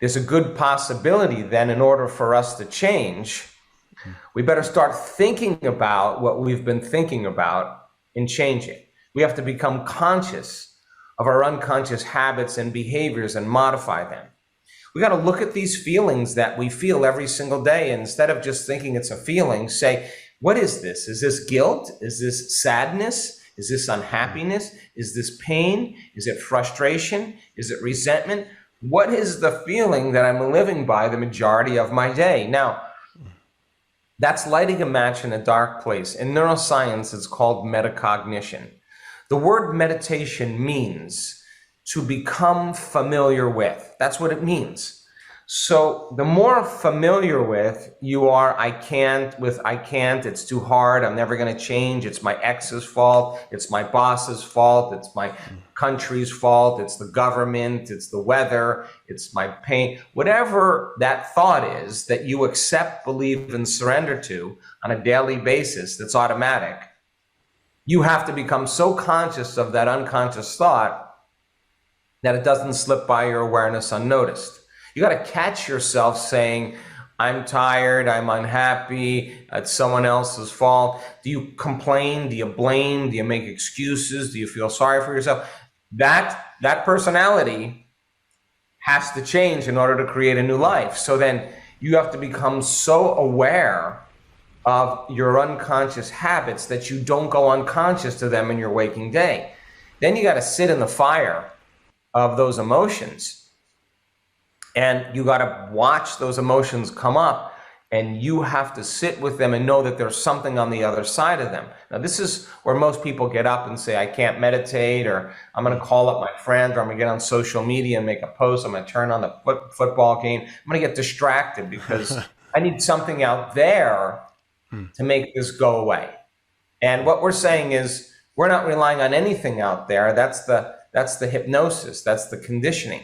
there's a good possibility then in order for us to change, we better start thinking about what we've been thinking about in changing. We have to become conscious of our unconscious habits and behaviors and modify them. We got to look at these feelings that we feel every single day, and instead of just thinking it's a feeling, say, what is this? Is this guilt? Is this sadness? Is this unhappiness? Is this pain? Is it frustration? Is it resentment? What is the feeling that I'm living by the majority of my day? Now, that's lighting a match in a dark place. In neuroscience, it's called metacognition. The word meditation means to become familiar with. That's what it means. So the more familiar with you are, I can't, it's too hard, I'm never going to change, it's my ex's fault, it's my boss's fault, it's my country's fault, it's the government, it's the weather, it's my pain, whatever that thought is that you accept, believe, and surrender to on a daily basis that's automatic, you have to become so conscious of that unconscious thought that it doesn't slip by your awareness unnoticed. You got to catch yourself saying, I'm tired, I'm unhappy, it's someone else's fault. Do you complain? Do you blame? Do you make excuses? Do you feel sorry for yourself? That personality has to change in order to create a new life. So then you have to become so aware of your unconscious habits that you don't go unconscious to them in your waking day. Then you got to sit in the fire of those emotions. And you got to watch those emotions come up, and you have to sit with them and know that there's something on the other side of them. Now, this is where most people get up and say, I can't meditate, or I'm going to call up my friend, or I'm going to get on social media and make a post. I'm going to turn on the football game. I'm going to get distracted because I need something out there to make this go away. And what we're saying is we're not relying on anything out there. That's the hypnosis. That's the conditioning.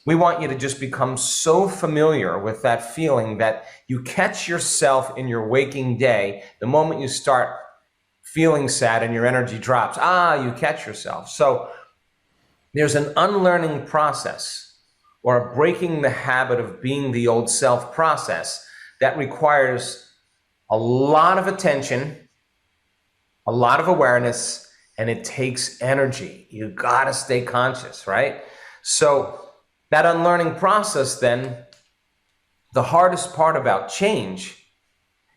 We want you to just become so familiar with that feeling that you catch yourself in your waking day. The moment you start feeling sad and your energy drops, you catch yourself. So there's an unlearning process, or a breaking the habit of being the old self process, that requires a lot of attention, a lot of awareness, and it takes energy. You gotta stay conscious, right? So that unlearning process, then, the hardest part about change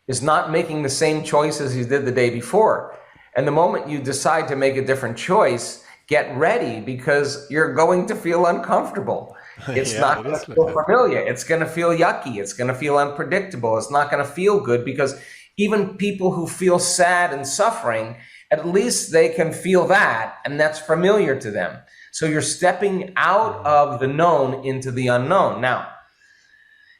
is not making the same choices you did the day before. And the moment you decide to make a different choice, get ready, because you're going to feel uncomfortable. It's not going to feel familiar. It's going to feel yucky. It's going to feel unpredictable. It's not going to feel good, because even people who feel sad and suffering, at least they can feel that, and that's familiar to them. So you're stepping out of the known into the unknown. Now,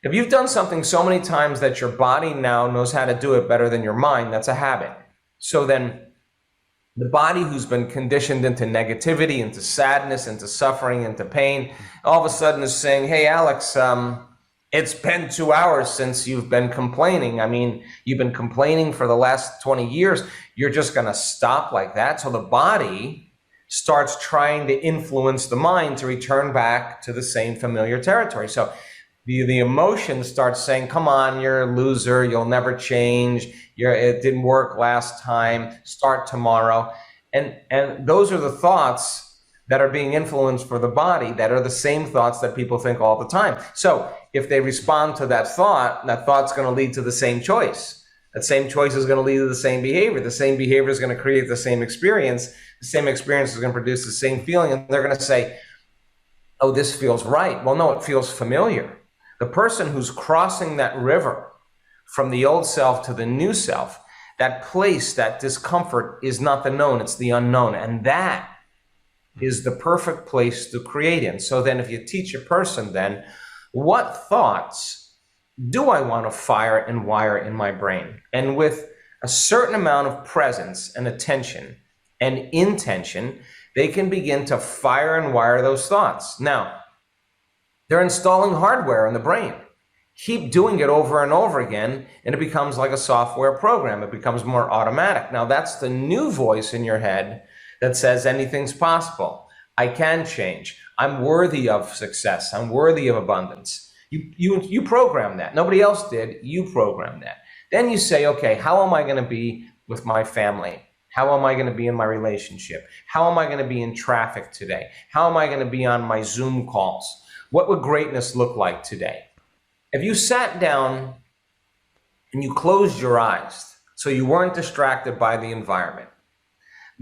if you've done something so many times that your body now knows how to do it better than your mind, that's a habit. So then the body, who's been conditioned into negativity, into sadness, into suffering, into pain, all of a sudden is saying, hey, Alex, it's been 2 hours since you've been complaining. I mean, you've been complaining for the last 20 years. You're just going to stop like that? So the body starts trying to influence the mind to return back to the same familiar territory. So the emotion starts saying, come on, you're a loser, you'll never change, it didn't work last time, start tomorrow. And those are the thoughts that are being influenced for the body, that are the same thoughts that people think all the time. So if they respond to that thought's going to lead to the same choice. That same choice is going to lead to the same behavior. The same behavior is going to create the same experience. The same experience is going to produce the same feeling. And they're going to say, oh, this feels right. Well, no, it feels familiar. The person who's crossing that river from the old self to the new self, that place, that discomfort, is not the known, it's the unknown. And that is the perfect place to create in. So then if you teach a person then, what thoughts do I want to fire and wire in my brain? And with a certain amount of presence and attention and intention, they can begin to fire and wire those thoughts. Now, they're installing hardware in the brain. Keep doing it over and over again, and it becomes like a software program. It becomes more automatic. Now, that's the new voice in your head that says anything's possible. I can change. I'm worthy of success. I'm worthy of abundance. You program that. Nobody else did. You program that. Then you say, okay, how am I going to be with my family? How am I going to be in my relationship? How am I going to be in traffic today? How am I going to be on my Zoom calls? What would greatness look like today? If you sat down and you closed your eyes so you weren't distracted by the environment,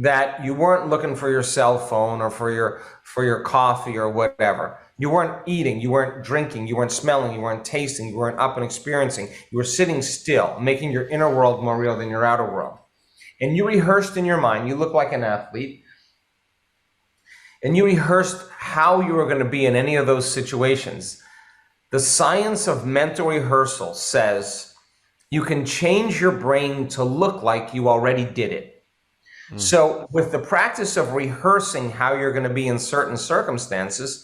that you weren't looking for your cell phone or for your coffee or whatever, you weren't eating, you weren't drinking, you weren't smelling, you weren't tasting, you weren't up and experiencing, you were sitting still, making your inner world more real than your outer world. And you rehearsed in your mind, you look like an athlete, and you rehearsed how you were going to be in any of those situations. The science of mental rehearsal says you can change your brain to look like you already did it. So with the practice of rehearsing how you're going to be in certain circumstances,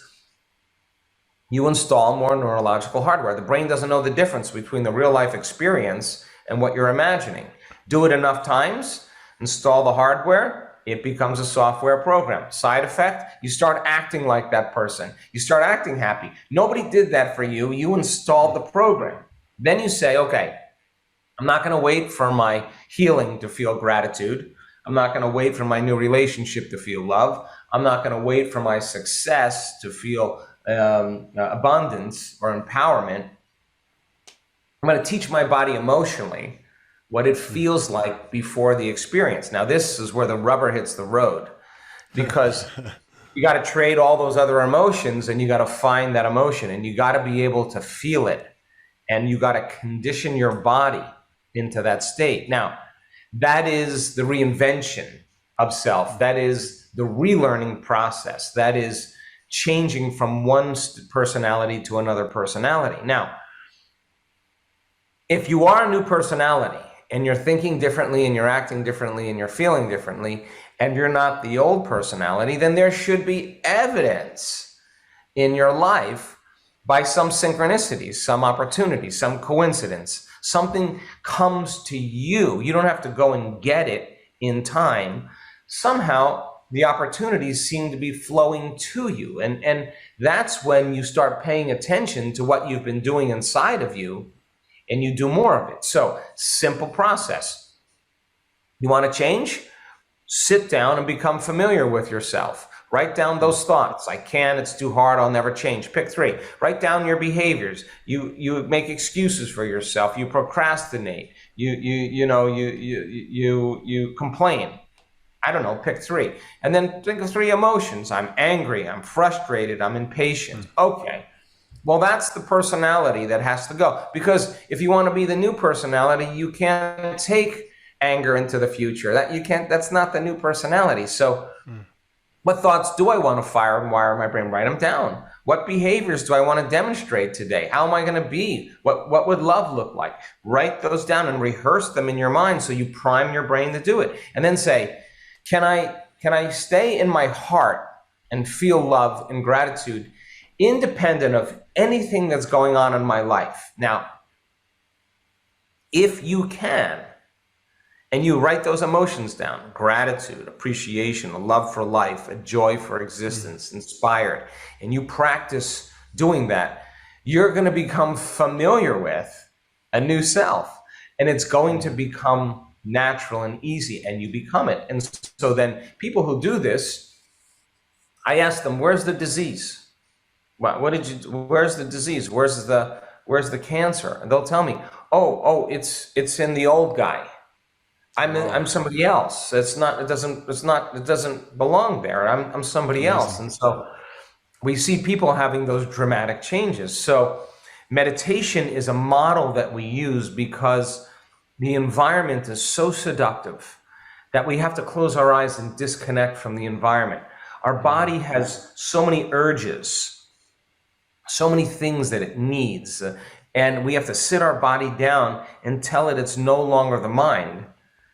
you install more neurological hardware. The brain doesn't know the difference between the real life experience and what you're imagining. Do it enough times, install the hardware, it becomes a software program. Side effect, you start acting like that person. You start acting happy. Nobody did that for you. You installed the program. Then you say, okay, I'm not going to wait for my healing to feel gratitude. I'm not going to wait for my new relationship to feel love. I'm not going to wait for my success to feel abundance or empowerment. I'm going to teach my body emotionally what it feels like before the experience. Now, this is where the rubber hits the road, because you got to trade all those other emotions and you got to find that emotion and you got to be able to feel it and you got to condition your body into that state. Now, that is the reinvention of self. That is the relearning process. That is changing from one personality to another personality. Now, if you are a new personality and you're thinking differently and you're acting differently and you're feeling differently and you're not the old personality, then there should be evidence in your life by some synchronicities, some opportunities, some coincidence. Something comes to you. You don't have to go and get it in time. Somehow the opportunities seem to be flowing to you. And that's when you start paying attention to what you've been doing inside of you and you do more of it. So, simple process. You want to change? Sit down and become familiar with yourself. Write down those thoughts. I can't, it's too hard, I'll never change. Pick 3. Write down your behaviors. You make excuses for yourself. You procrastinate. You complain. I don't know, pick 3. And then think of 3 emotions. I'm angry, I'm frustrated, I'm impatient. Okay. Well, that's the personality that has to go. Because if you want to be the new personality, you can't take anger into the future. That's not the new personality. So what thoughts do I want to fire and wire my brain? Write them down. What behaviors do I want to demonstrate today? How am I going to be? What would love look like? Write those down and rehearse them in your mind so you prime your brain to do it. And then say, can I stay in my heart and feel love and gratitude independent of anything that's going on in my life? Now, if you can, and you write those emotions down, gratitude, appreciation, a love for life, a joy for existence, inspired, and you practice doing that, you're going to become familiar with a new self, and it's going to become natural and easy, and you become it. And so then people who do this, I ask them, where's the disease? Where's the disease? Where's the cancer? And they'll tell me, oh, it's in the old guy. I'm somebody else. It doesn't belong there. I'm somebody else. And so we see people having those dramatic changes. So meditation is a model that we use because the environment is so seductive that we have to close our eyes and disconnect from the environment. Our body has so many urges, so many things that it needs, and we have to sit our body down and tell it it's no longer the mind,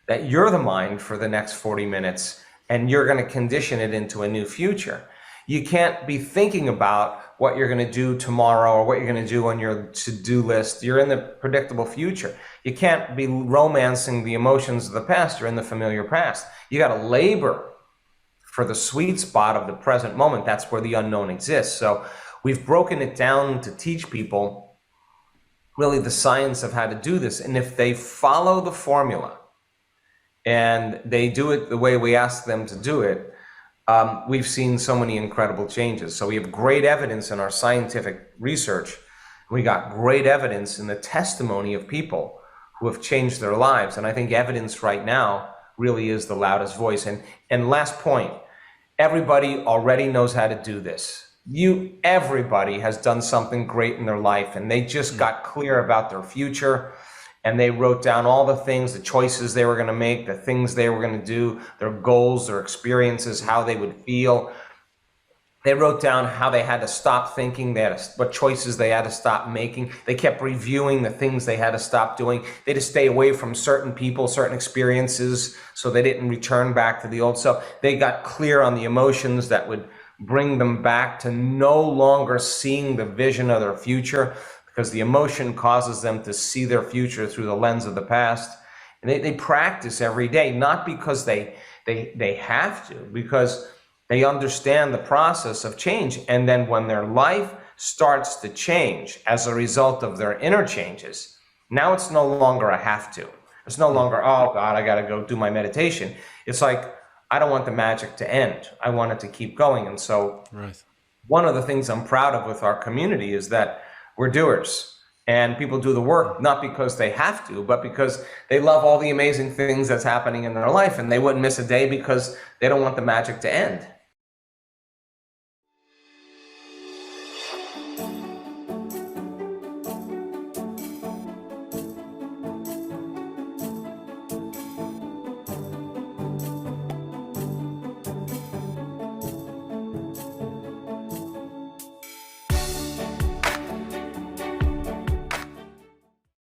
that you're the mind for the next 40 minutes and you're going to condition it into a new future. You can't be thinking about what you're going to do tomorrow or what you're going to do on your to-do list. You're in the predictable future. You can't be romancing the emotions of the past. You're in the familiar past. You got to labor for the sweet spot of the present moment. That's where the unknown exists. So we've broken it down to teach people really the science of how to do this. And if they follow the formula and they do it the way we ask them to do it, we've seen so many incredible changes. So we have great evidence in our scientific research. We got great evidence in the testimony of people who have changed their lives. And I think evidence right now really is the loudest voice. And last point, everybody already knows how to do this. Everybody has done something great in their life, and they just got clear about their future, and they wrote down all the things, the choices they were going to make, the things they were going to do, their goals, their experiences, how they would feel. They wrote down how they had to stop thinking, what choices they had to stop making. They kept reviewing the things they had to stop doing. They had to stay away from certain people, certain experiences, so they didn't return back to the old self. They got clear on the emotions that would bring them back to no longer seeing the vision of their future, because the emotion causes them to see their future through the lens of the past. And they practice every day, not because they have to, because they understand the process of change. And then when their life starts to change as a result of their inner changes, now it's no longer a have to. It's no longer, oh God, I got to go do my meditation. It's like, I don't want the magic to end. I want it to keep going. And so one of the things I'm proud of with our community is that we're doers. And people do the work not because they have to, but because they love all the amazing things that's happening in their life, and they wouldn't miss a day because they don't want the magic to end.